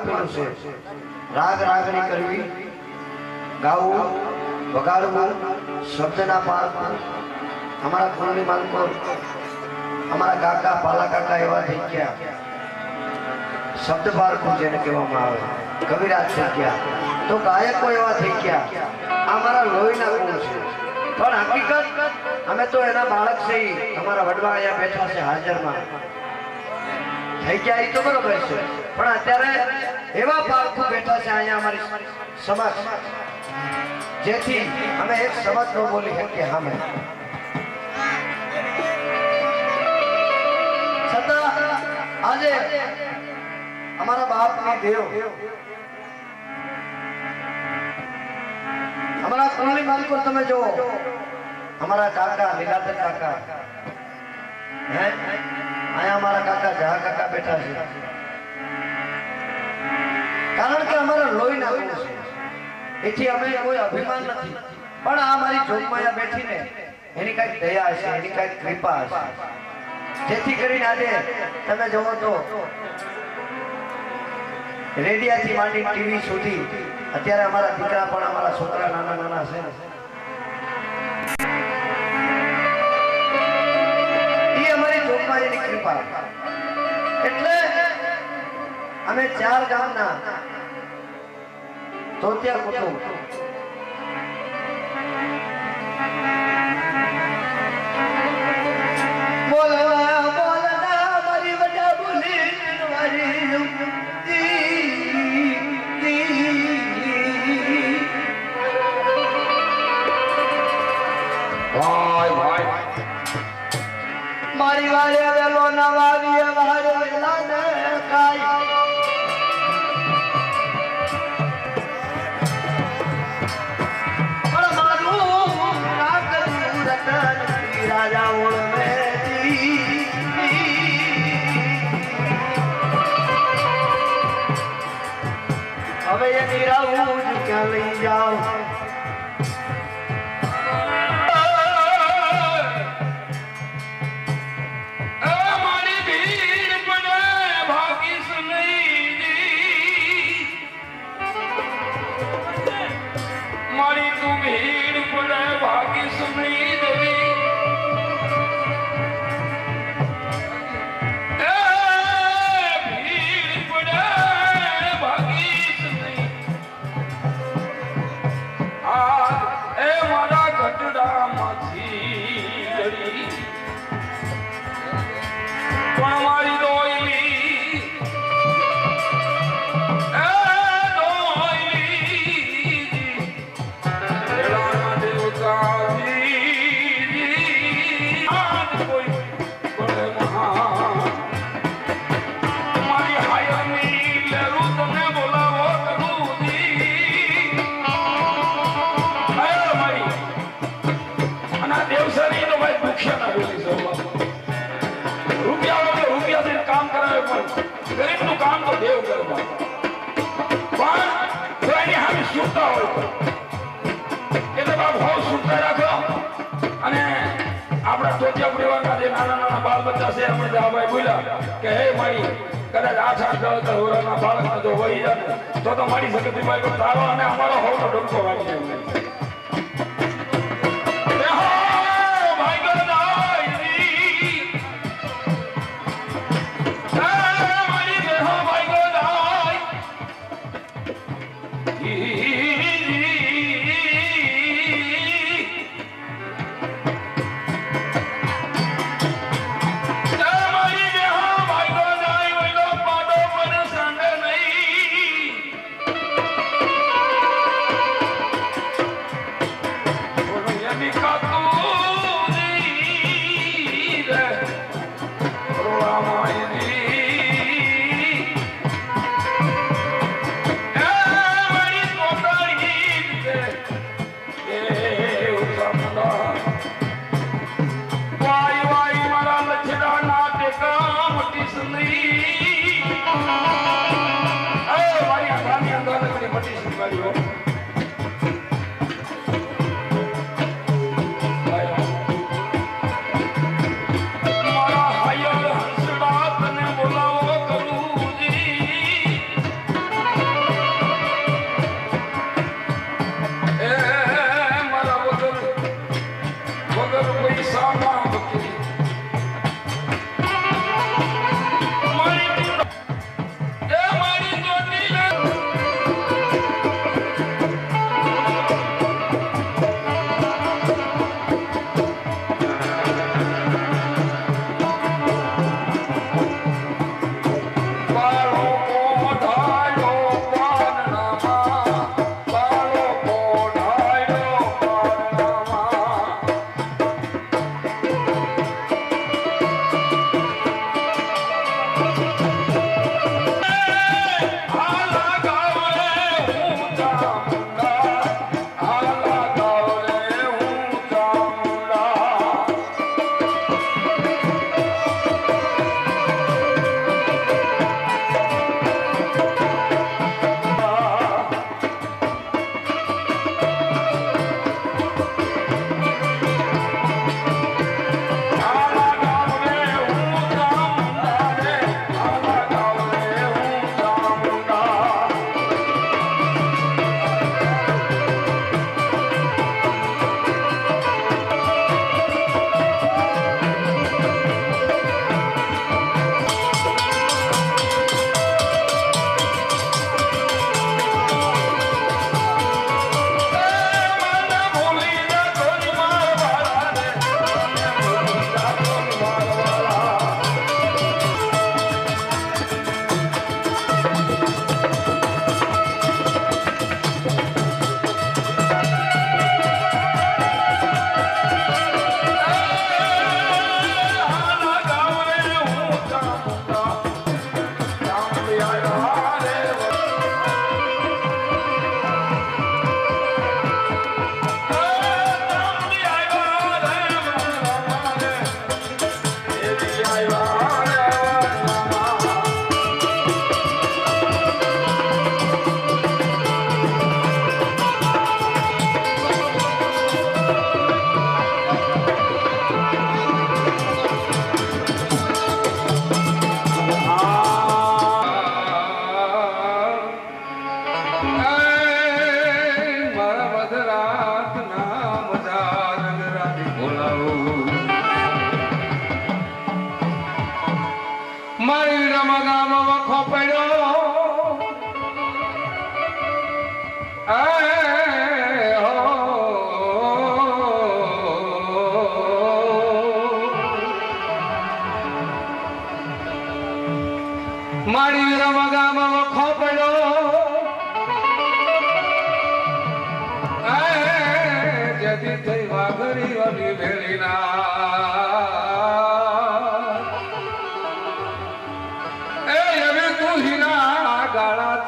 આપેલું છે રાગ રાગણી કરવી, ગાવું, વગાડવું, શબ્દના પાર્ક. અમારા કુળની માલકો અમારા કાકા પાલા કાકા એવા થઈ ગયા, શબ્દ પારખું જેને કહેવામાં આવે, કવિરાજ થઈ ગયા, તો ગાયકો એવા થઈ ગયા. આ અમારા લોહીના ગુણ છે. પણ હકીકત અમે તો એના બાળક છે. અમારા વડવા અહીંયા બેઠા છે હાજરમાં થઈ ગયા એ તો બરોબર છે, પણ અત્યારે એવા પારખું બેઠા છે અહીંયા અમારી સમક્ષ, જેથી અમે એક શબ્દ ન બોલી શકીએ. સામે છતાં આજે અમારા બાપની દેવ, અમારા કુળની માલિકો તમે જુઓ, અમારા કાકા લીલાધર કાકા હે અહીંયા અમારા કાકા જહા કાકા બેઠા છે, કારણ કે અમારા લોહીના ગુણ છે. એથી અમે કોઈ અભિમાન નથી, પણ આ મારી જોગમાયા બેઠીને એની કઈક દયા હશે, એની કઈક કૃપા હશે, જેથી કરીને આજે તમે જોવો તો રેડિયાથી માંડી ટીવી સુધી અત્યારે અમારા દીકરા પણ અમારા છોકરા નાના નાના છે. એ અમારી જોગમાયાની કૃપા. એટલે અમે 4 ગામના તોતિયા કુટુંબ મારી વાળે વેલો નવાવીએ વાળે વેલા ને કાઈ પણ મારું કાકરું રતન રાજા ઓળમેજી. હવે એ નીરાવું જ ક્યાં લઈ જાઓ. તો મારી સગતી ભાઈ તારો અને અમારો હોવાનો ડંકો વાગી જાય.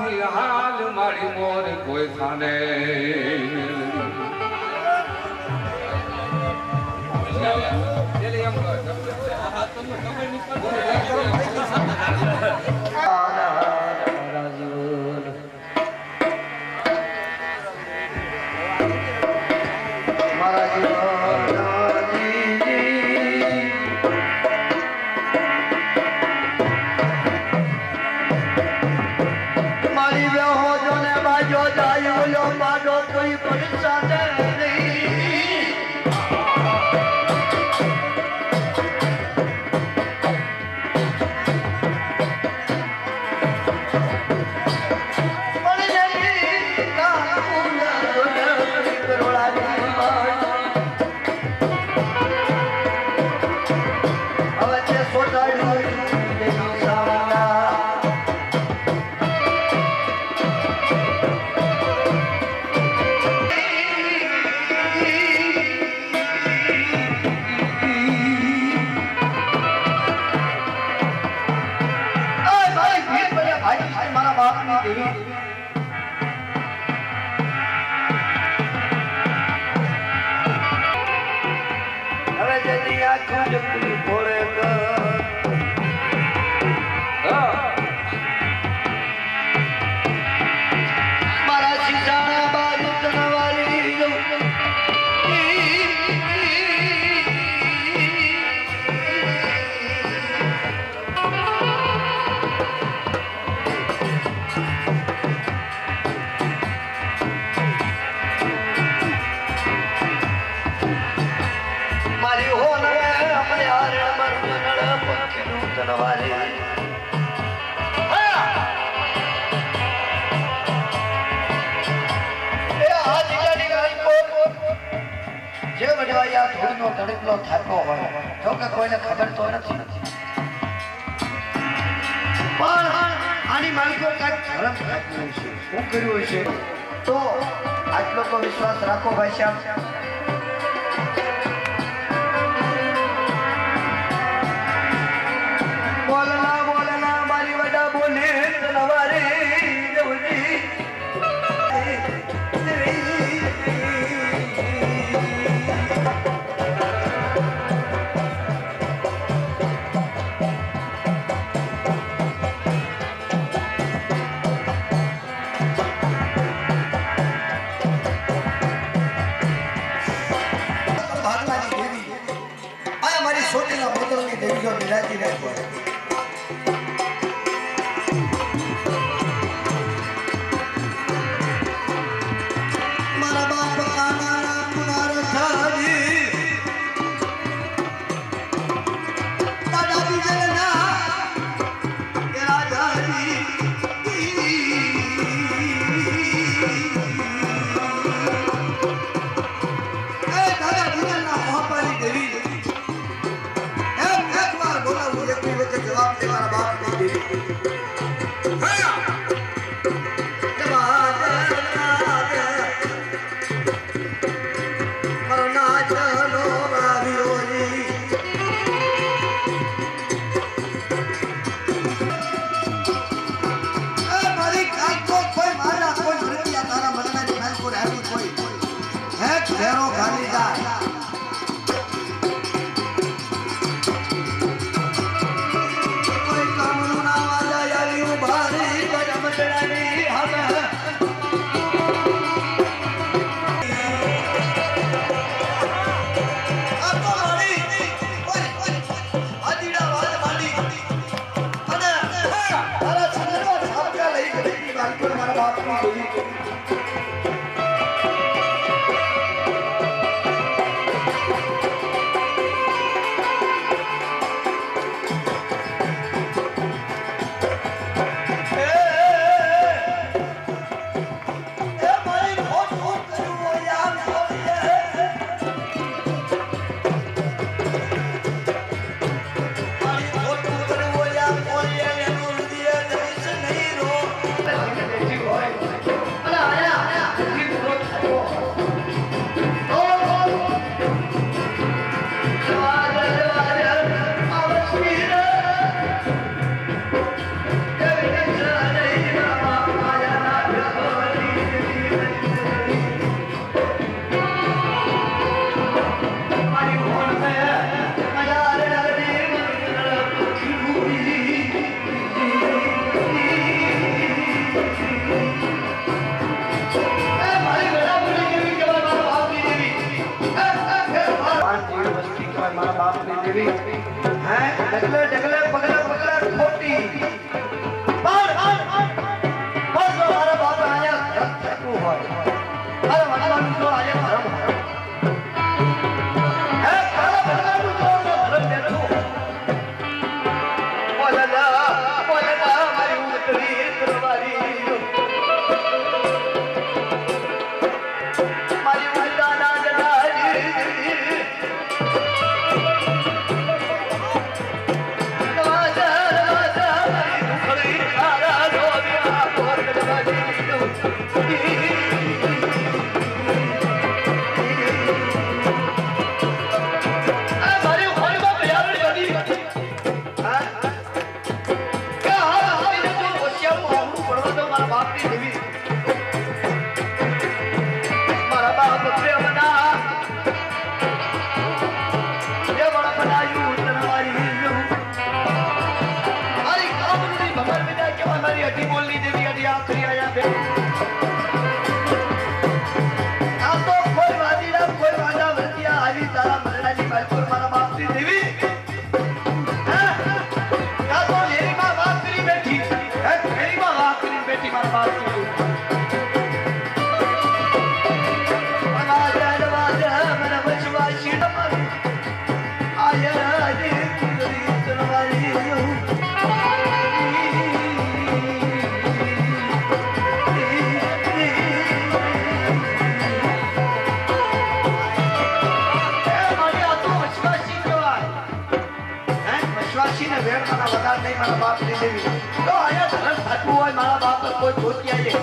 મારાથી હાલ મારી મોર કોઈ થાને કોઈને ખબર તો નથી પણ આની માલિકો કાંઈક ધર્મ રાખ્યું છે શું કર્યું છે તો આટલો તો વિશ્વાસ રાખો ભાઈ શ્યામ બોલના બોલના મારી વડા બોલે નવારે દેવજી દેવી હે ડગલે ડગલે પગલે પગલે ખોટી પણ જો મારા બાપ આયા ધર્મ થતું હોય મારા વડવાનું જો આયા ધર્મ હોય હે મારા વડવાનું જો ધર્મ બેઠું બોલના મારી ઉતરી તમારી મારી ઉતાના જનારી મારા બાપ ની દેવી તો આયા ધર્મ થતું હોય મારા બાપ કોઈ જોતી આવીએ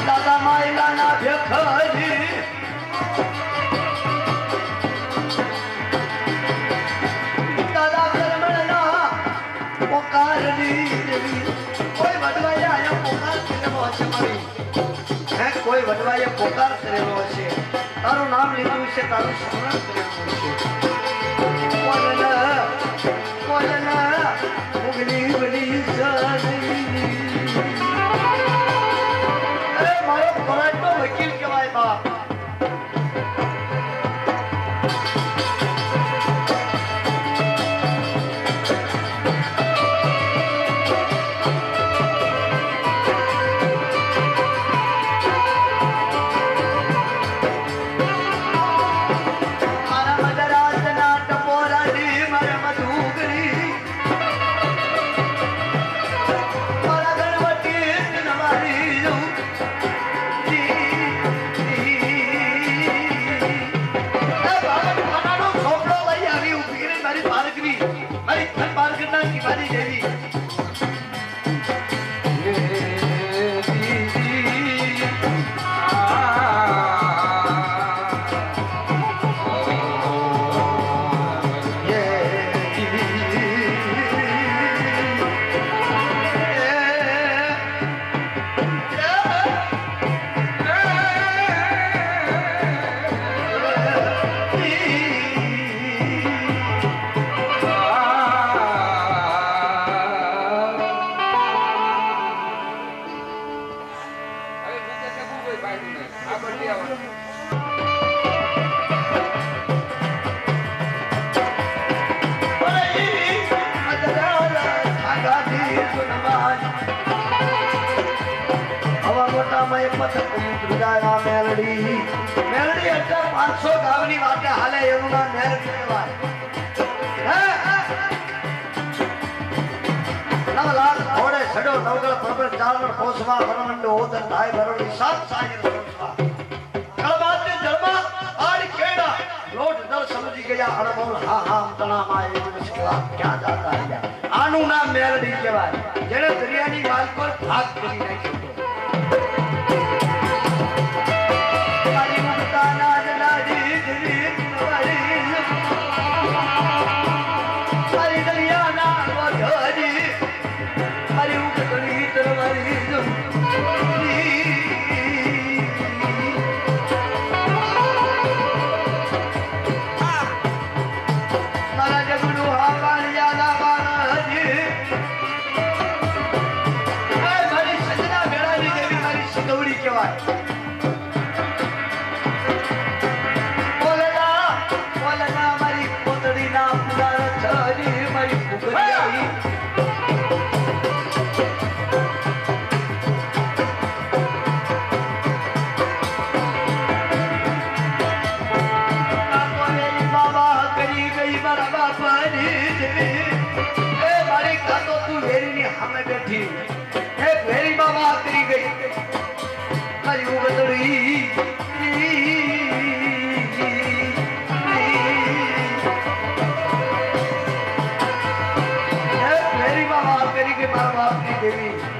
દાદા માયલાના ભેખજી દાદા કરમણના પોકારની દેવી કોઈ વડવાએ આયા પોકાર કરેલો હશે મારી હે કોઈ વડવાએ પોકાર કરેલો હશે તારું નામ લીધું છે તારું સ્મરણ કરેલું છે કોલના ઉગલી બની સાની અરે મારો ખોરાકનો વકીલ કહેવાય બાપ મેલડી એટલે 500 ગામની વાતે હાલે એવું ના મેલડી કહેવાય 9 લાખ ઘોડે છડો નવગળ પ્રબળ ચાલણ પોસવા વરમંડો ઓદન ધાય ભરણી સાત સાગર પોસવા કળબાતે જળમાં આડ કેડા લોટ દળ સમજી ગયા અણમોલ હા તણા માં એવું મુશ્કેલ ક્યાં જાતા રહ્યા આનું નામ મેલડી કહેવાય જેણે દરિયાની વાલ પર ભાગ કરી નાખ્યો કહેવાય મારા બાપની દેવી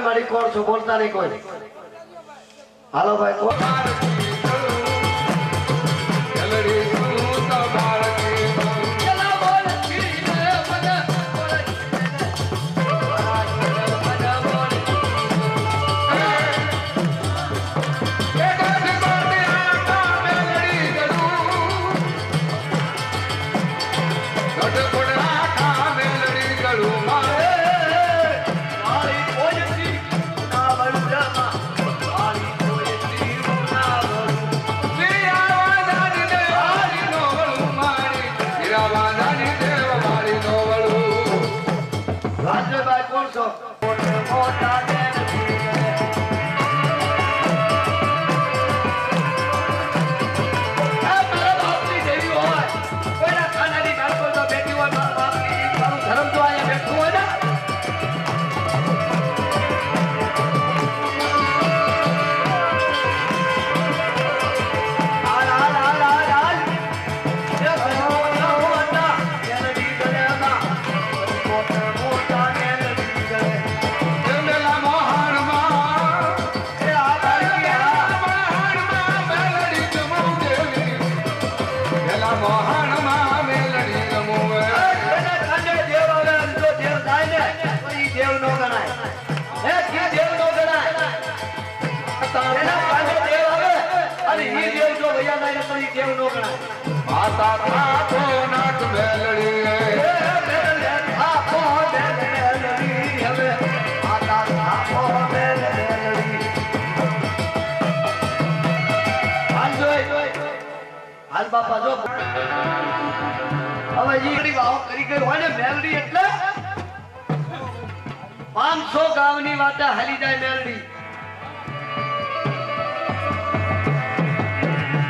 મારી કોણ છો બોલતા નહીં કોઈ હાલો ભાઈ કોણ બાપા જો હવે ઈડી વાવ કરી ગઈ હોય ને મેલડી એટલે 500 ગામની વાતે હાલી જાય મેલડી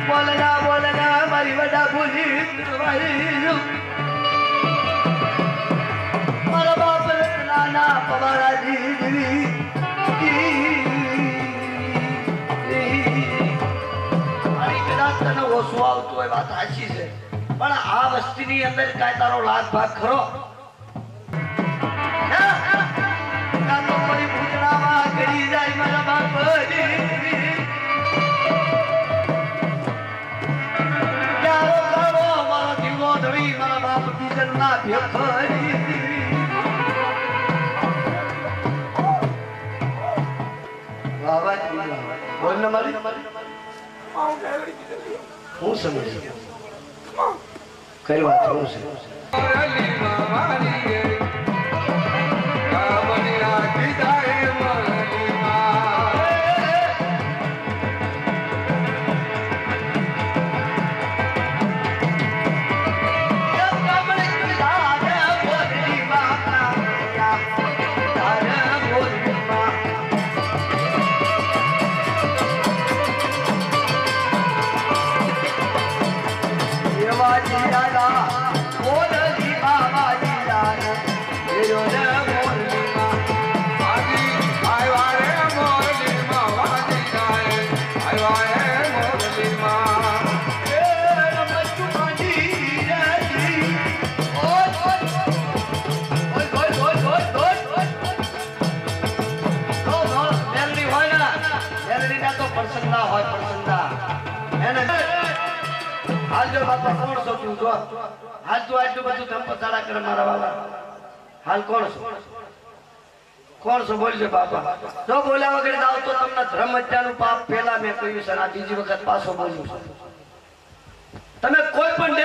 બોલના બોલના મારી વડા ભૂલી મારી મારા બાપ નાના પવારા જીવી તને ઓછું આવતું હોય વાત સાચી છે પણ આ વસ્તીની અંદર કાંઈ તારો લાગ ભાગ ખરો તો ફરી ભૂતળામાં કરી જાય મારા બાપ મારો દીવો ધરી મારા બાપ બીજન ના ભેખરી બોલ ને મારી હું સમજ કઈ વાત હું છે હાલ તું આટલું બધું ધંપતાળા કરે મારા વાલા હાલ કોણ છો બોલજો બાપા જો બોલ્યા વગર જાવ તો તમને ધર્મ હત્યાનું પાપ પહેલા મેં કહ્યું છે આ બીજી વખત પાછો બોલું છું તમે કોઈ પણ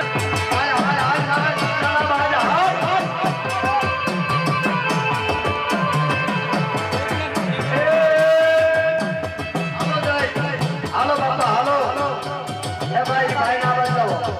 હાલો બાપા હાલો એ ભાઈ ભાઈ ના બતાવો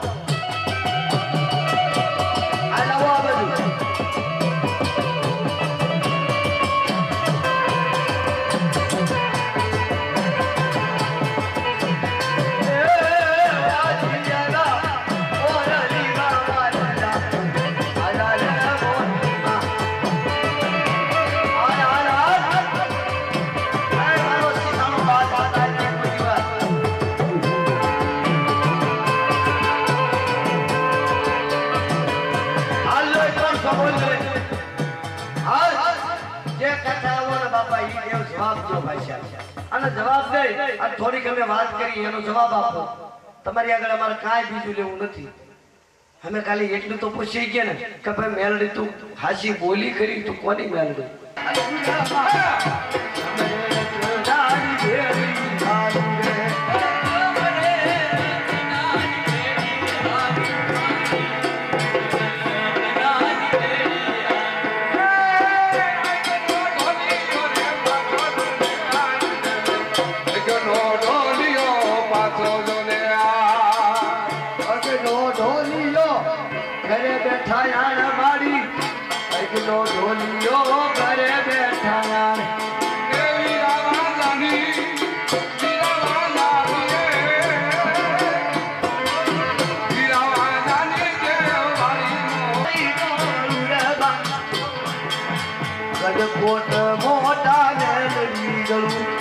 જવાબ દે આ થોડીક અમે વાત કરી એનો જવાબ આપો તમારી આગળ અમારે કાંઈ બીજું લેવું નથી અમે ખાલી એટલું તો પૂછી ગયા ને કે ભાઈ મેલડી તું હાસી બોલી કરી તું કોની મેલડી ઢોલિયો ઘરે બેઠા કોટ મોટા મેલડી ગળું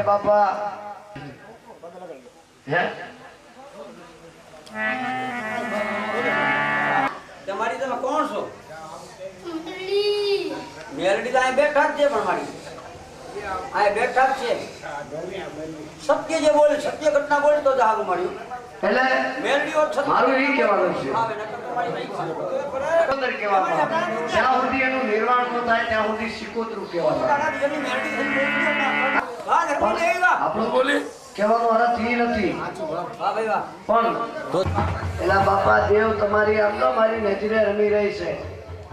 બાપા હે તમારી તમે કોણ છો મેલડી તો અહીં બેઠા જ છે પણ મારી અહીં બેઠા જ છે સત્ય જે બોલે સત્ય ઘટના બોલે તો જ હારું મળ્યું એટલે મેલડીઓ મારું એ કહેવાનું છે અંદર કહેવાનું જ્યાં સુધી એનું નિર્માણ ન થાય ત્યાં સુધી સિકોતરું કહેવાનું આપણું બોલી કહેવાનો અર્થ એ નથી વાહ ભાઈ વાહ. પણ એલા બાપા દેવ તમારી આમ તો મારી નજરે રમી રહી છે.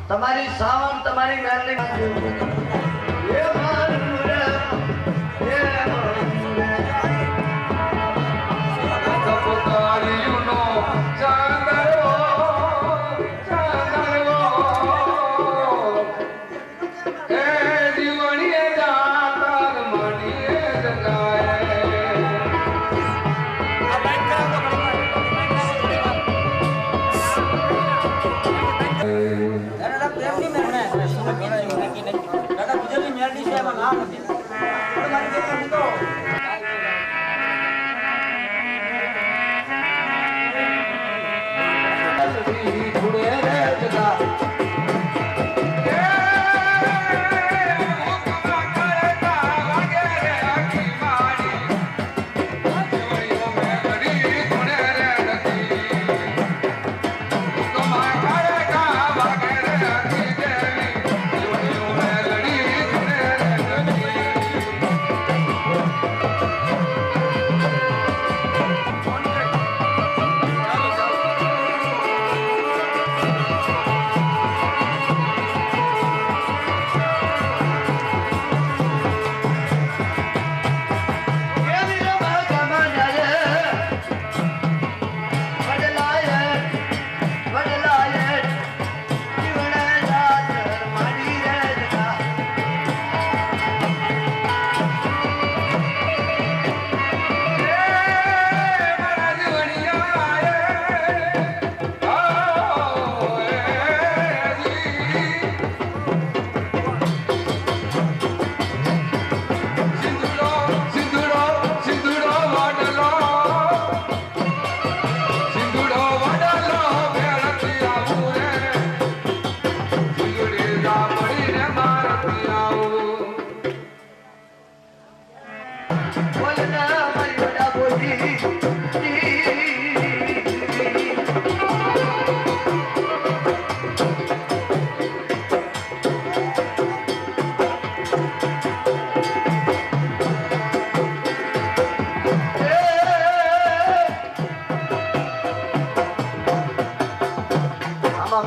તમારી સાવણ તમારી મેલની એ મારુરે, એ મારુરે. કપતારીયુનો ચાંદરો, ચાંદરો. એ જીવણીએ જાતર મણીએ જગાય. દાદા પ્રેમની મેળડી. દાદા બીજાની મેળડી છે એમાં નામ નથી. પણ મારી દેવી તો છોડે રે જગા.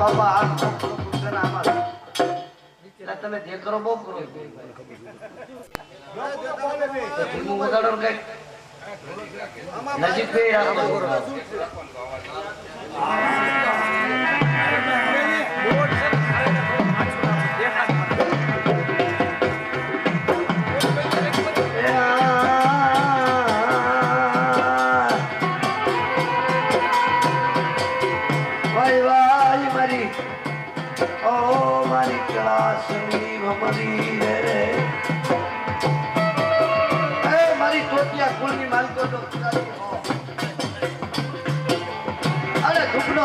બાપા આ પૂછના આમાં એટલે તમે દેખરો બહુ કરો હું વગાડો કઈ નજીક બે રાખો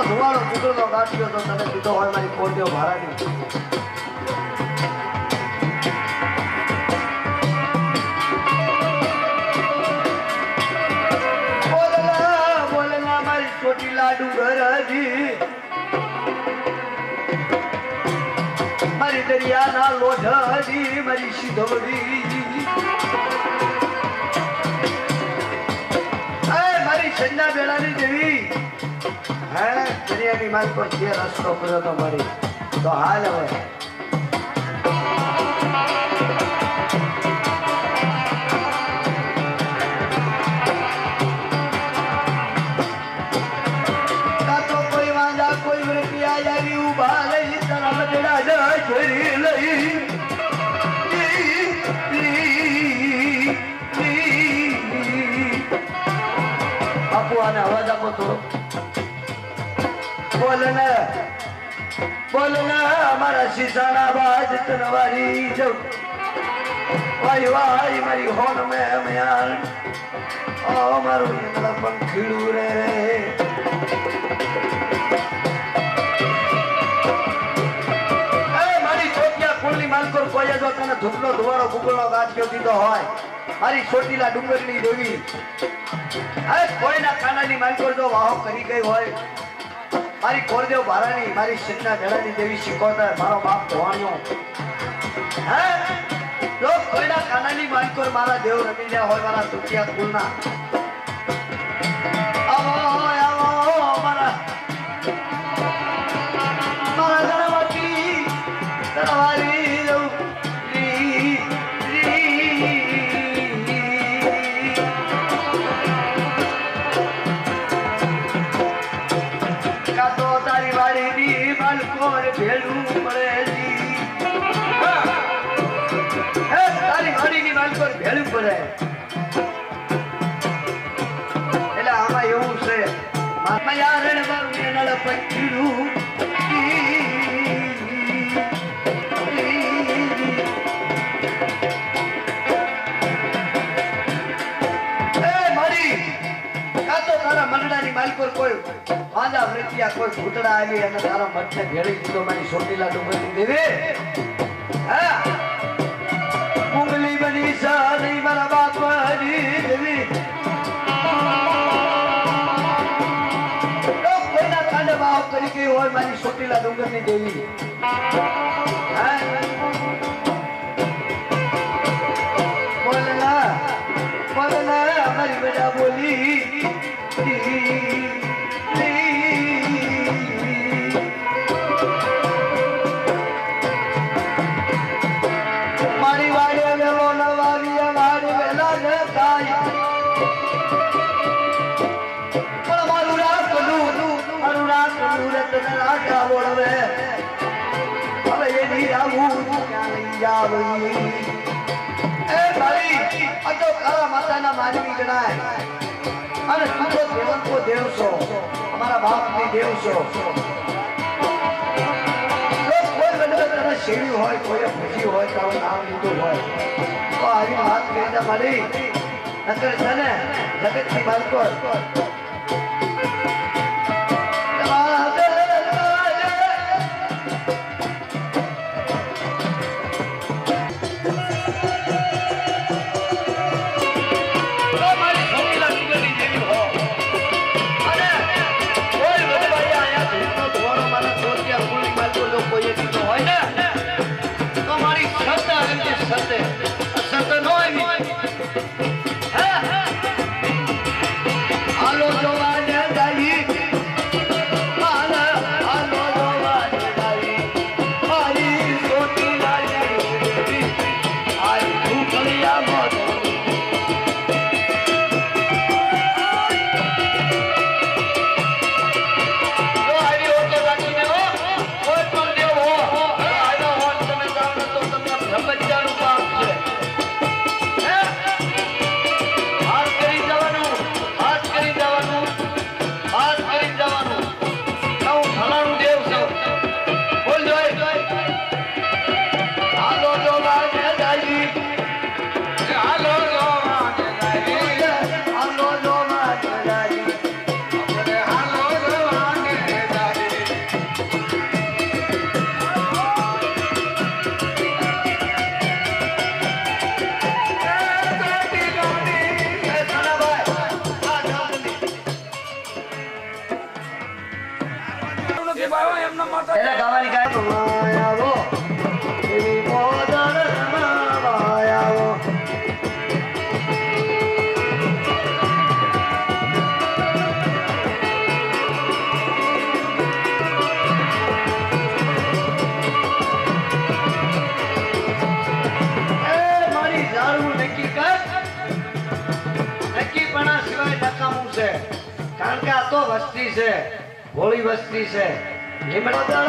ધુવાળો કુકડો કાઢ્યો તો તને કીધો હોય મારી કોટીઓ ભારાની બોલના બોલના મારી ચોટીલા ડુંગરજી મારી દરિયાના લોઢજી મારી સિંધવડી મારી સંજા બેડાની દેવી દરિયાની માલ પર જે રસ્તો કર્યો તો મારી તો હાલ હવે તો કોઈ વાંધા કોઈ રૂપિયા આવી ઉભા લઈ તારા બગડા જાય છોરી લઈ આપો આને અવાજ આપો થોડો બોલના અમારા શીશાના બાજ તનવારી જવ વાય વાય મારી હોન મે મયાર ઓ મારું એકલા પંખીડું રે મારી ચોટિયા કુળની માલકોર કોઈ જો તને ધૂપનો ધુવાળો કુકડો ગાંઠ્યો દીધો હોય મારી ચોટીલા ડુંગરની દેવી કોઈના કાનાની માલકોર જો વાહો કરી ગઈ હોય મારી કોરદેવ ભારાની મારી સિંહના જડાની દેવી શીખોતર મારો બાપ ભવાણીઓ હે જો કોઈના કાનાની માનકોર મારા દેવ રમી રહ્યા હોય મારા તુટિયા કુલના ભેળું પડે જી. હે તારી વાડીની માલકોર ભેળું પડે. એટલે આમાં એવું છે મહાત્મા યાર મારું એના પંચીડું મંડળાની માલિકો કોઈ વાંદા વૃત્તિયા કોઈ ભૂતડા આવી અને તારા મઠને ભેળી દીધો મારી સોટીલા ડુંગરની દેવી. હા મુંગલી બની સા નહીં મારા બાપની દેવી. કોઈના કાંડે ભાવ કરી ગઈ હોય મારી સોટીલા ડુંગરની દેવી. બોલના અમારી બધા બોલી મારી વાડે વેલો નવાવી મારી વેલા ન થાય પણ મારું રાખલું રતન રાખા બોલવે હવે એની રાવું ક્યાં લઈ જાવી. એ ભાઈ આ તો કાળા માતાના માનવી ગણાય અને તું તો દેવકો દેવ છો, અમારા બાપની દેવ છો. કોઈ બદલે તને શેડ્યું હોય, કોઈ પૂછ્યું હોય, તારું નામ લીધું હોય તો આવી વાત કરીને મારી નકર છે ને જગતની બાળકો એને ગાવાની કાંઈ આવો એવી મોદન આવો. મારી દારૂ નક્કી કર. નક્કીપણા સિવાય નકામું છે, કારણ કે આ તો વસ્તી છે, હોળી વસ્તી છે. મોદળ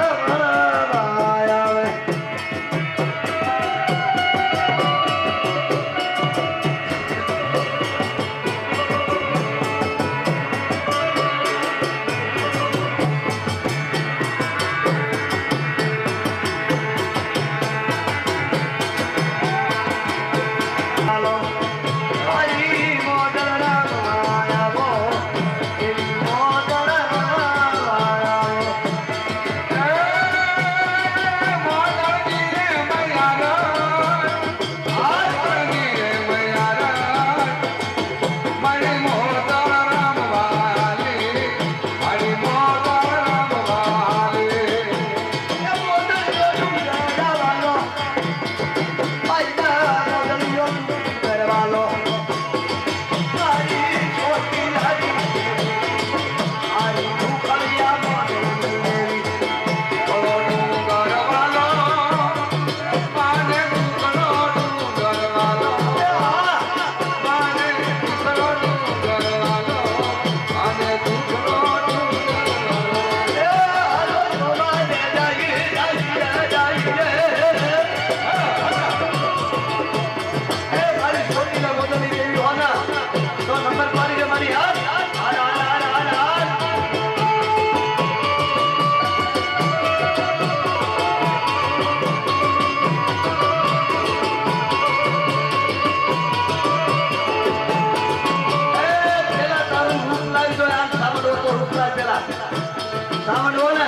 સામાન હો ને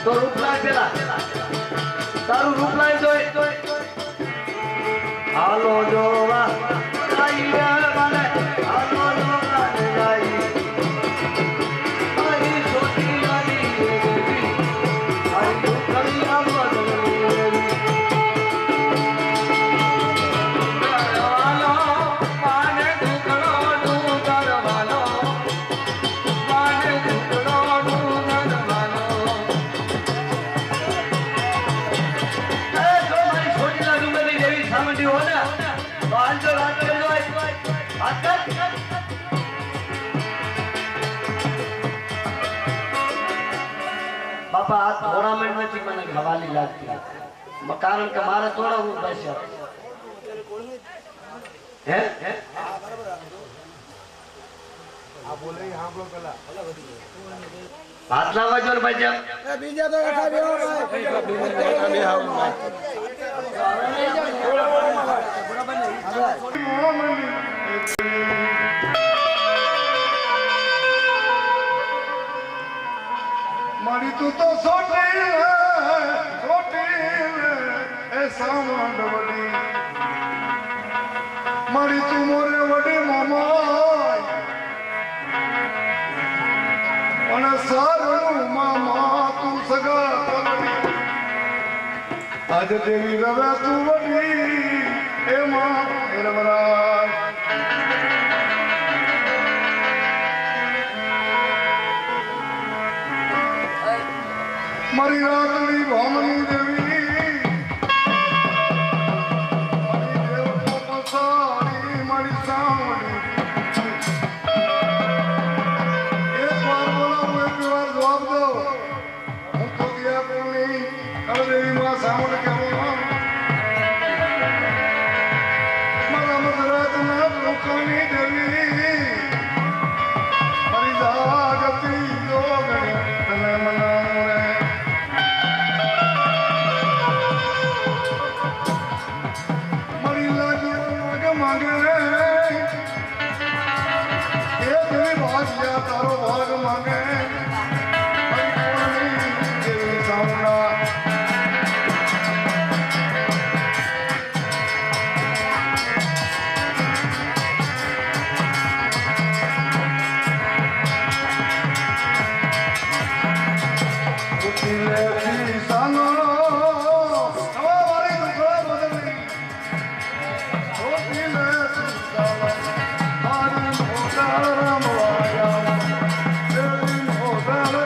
તો રૂપલાય પેલા તારું રૂપલાય જોઈ હાલો જોવા આઈ રે મને હાલો જોવા આઈ આઈ છોટી નાની દેવી આઈ દુખડી આવવાની કરવાલો માને દુકડો કરવાલો માને દુકડો કરવાલો એ જો મારી છોટી ના ડુંગરની દેવી સામંડી હો ને તો આંજો રાત કરી દો હાથ કર બાપા આ ટોર્નામેન્ટ નથી મને હવાલી લાગતી કારણ કે મારે તોડાવવું પડશે હે હાથ લાવવા જો ને ભાઈ બીજા તો એકા બેહો મારી તું તો સોટી એ સામંડ વડી મારી તું મોરે વડી મામા અને સારું મામા તું સગા પગડી આજ દેવી રવે તું વડી એમાં ફેરવરાય મારી રાતડી ભામની દેવી મારી દેવકો પસારી મારી સાવડી એક વાર બોલાવું એક વાર જવાબ દો હું તો ગયા પૂર્ણી કળદેવી માં સાવડ કહેવા મારા મધરાતના લોકોની દેવી મારી જાગતી જોગણી તને મનાવું રે મારી લાગી માગે એ દેવી ભાગ્યા તારો ભાગ માગે મારી પૂર્ણી દેવી સાવડા ઉઠીલેથી સાનો હવે મારી દુખડા બદલી ઉઠીલેથી સાનો મારી મોટા રમવાયા દેવી મોટા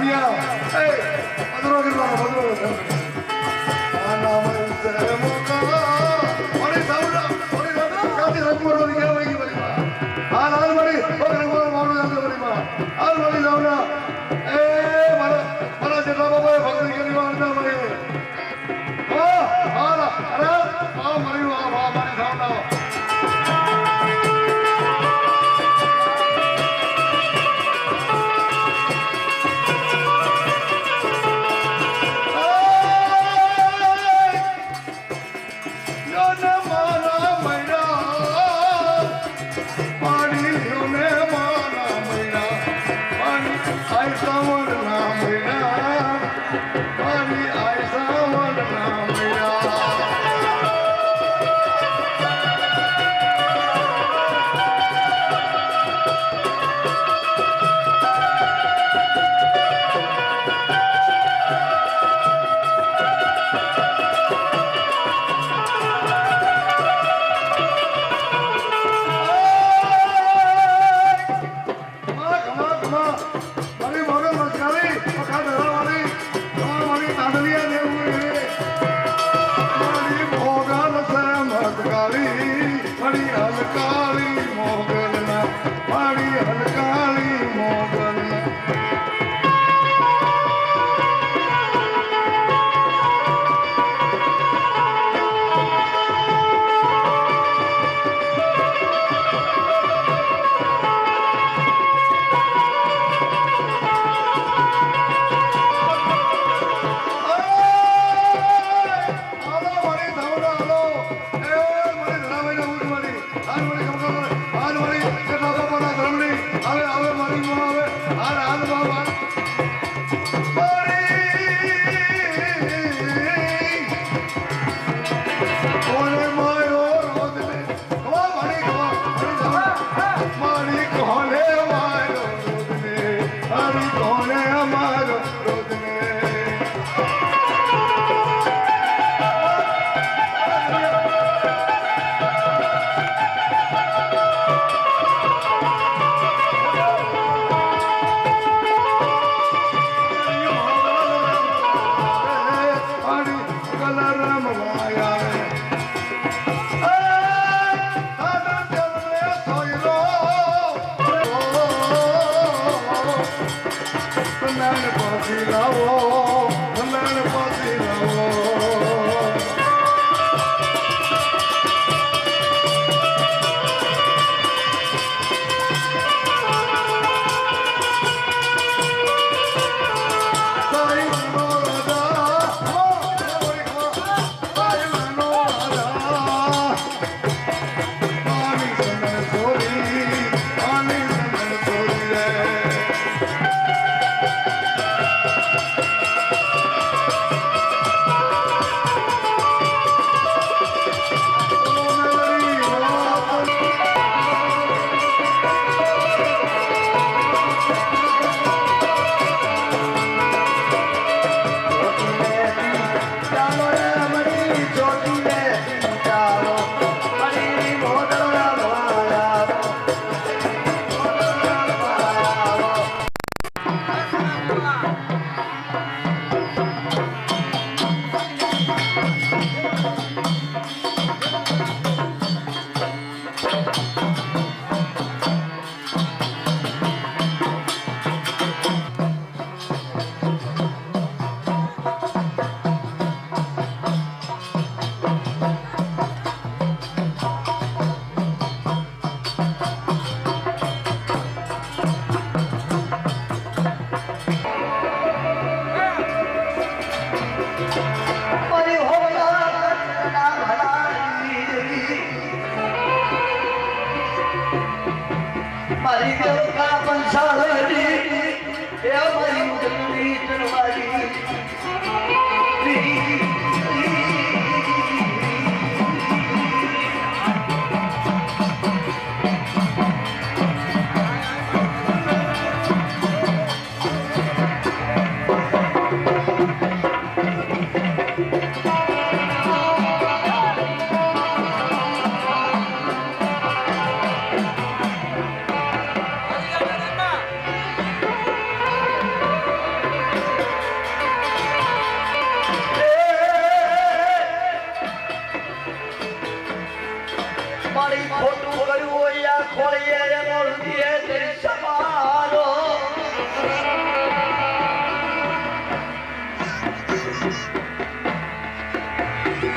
રમ્યા એ પદરો કરવાનો પદરો આના મનસે મુકા ઓની સાઉન્ડ કાતી રકમરો ની કેવાય કે બરી હાલ હાલ મળી ઓગરે બોલ મારું જાતે બરી હાલ મળી જાવના એ મારા જેટલા બાબા ભક્તિ કરી વાળતા મળી ઓ હાલ અરે આ મળી વાહ મારી સાઉન્ડ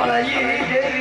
પણ હજી